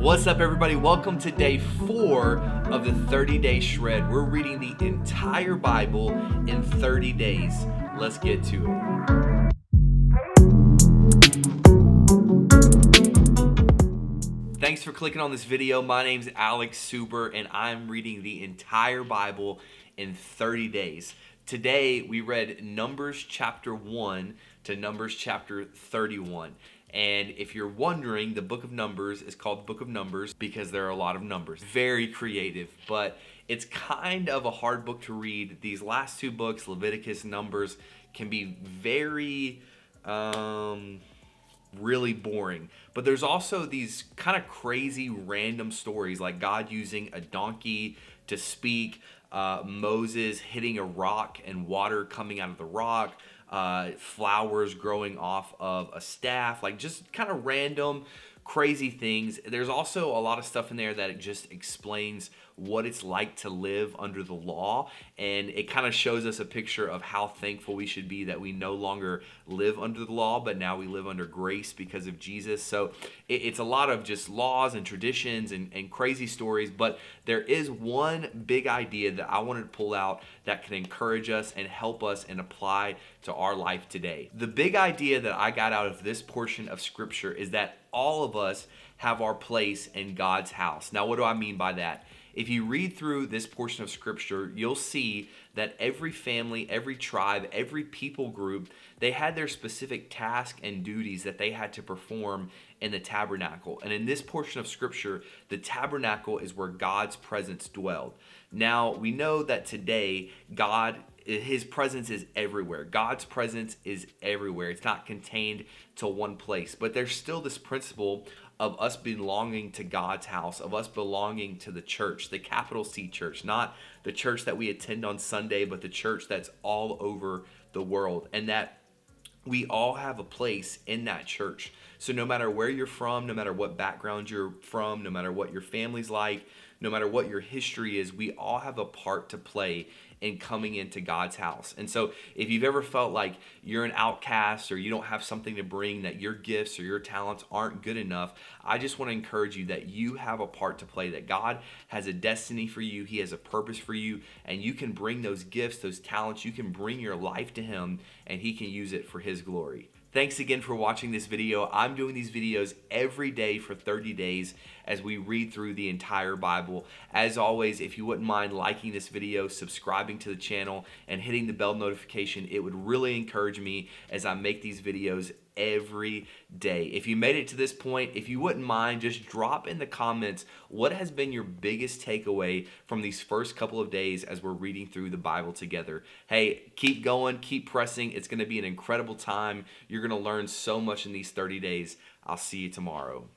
What's up, everybody? Welcome to day 4 of the 30-day shred. We're reading the entire Bible in 30 days. Let's get to it. Thanks for clicking on this video. My name's Alex Suber, and I'm reading the entire Bible in 30 days. Today, we read Numbers chapter 1 to Numbers chapter 31. And if you're wondering, the book of Numbers is called the book of Numbers because there are a lot of numbers. Very creative, but it's kind of a hard book to read. These last two books, Leviticus, Numbers, can be very really boring. But there's also these kind of crazy random stories, like God using a donkey to speak, Moses hitting a rock and water coming out of the rock, flowers growing off of a staff, like just kind of random crazy things. There's also a lot of stuff in there that it just explains what it's like to live under the law, and it kind of shows us a picture of how thankful we should be that we no longer live under the law, but now we live under grace because of Jesus. So it's a lot of just laws and traditions and crazy stories, but there is one big idea that I wanted to pull out that can encourage us and help us and apply to our life today. The big idea that I got out of this portion of scripture is that all of us have our place in God's house. Now, what do I mean by that? If you read through this portion of scripture, you'll see that every family, every tribe, every people group, they had their specific tasks and duties that they had to perform in the tabernacle. And in this portion of scripture, the tabernacle is where God's presence dwelled. Now, we know that today, His presence is everywhere. God's presence is everywhere. It's not contained to one place. But there's still this principle of us belonging to God's house, of us belonging to the church, the capital C church, not the church that we attend on Sunday, but the church that's all over the world. And that we all have a place in that church. So no matter where you're from, no matter what background you're from, no matter what your family's like, no matter what your history is, we all have a part to play in coming into God's house. And so if you've ever felt like you're an outcast or you don't have something to bring, that your gifts or your talents aren't good enough, I just want to encourage you that you have a part to play, that God has a destiny for you, He has a purpose for you, and you can bring those gifts, those talents, you can bring your life to Him, and He can use it for His glory. Thanks again for watching this video. I'm doing these videos every day for 30 days as we read through the entire Bible. As always, if you wouldn't mind liking this video, subscribing to the channel, and hitting the bell notification, it would really encourage me as I make these videos every day. If you made it to this point, if you wouldn't mind, just drop in the comments what has been your biggest takeaway from these first couple of days as we're reading through the Bible together. Hey, keep going, keep pressing. It's going to be an incredible time. You're going to learn so much in these 30 days. I'll see you tomorrow.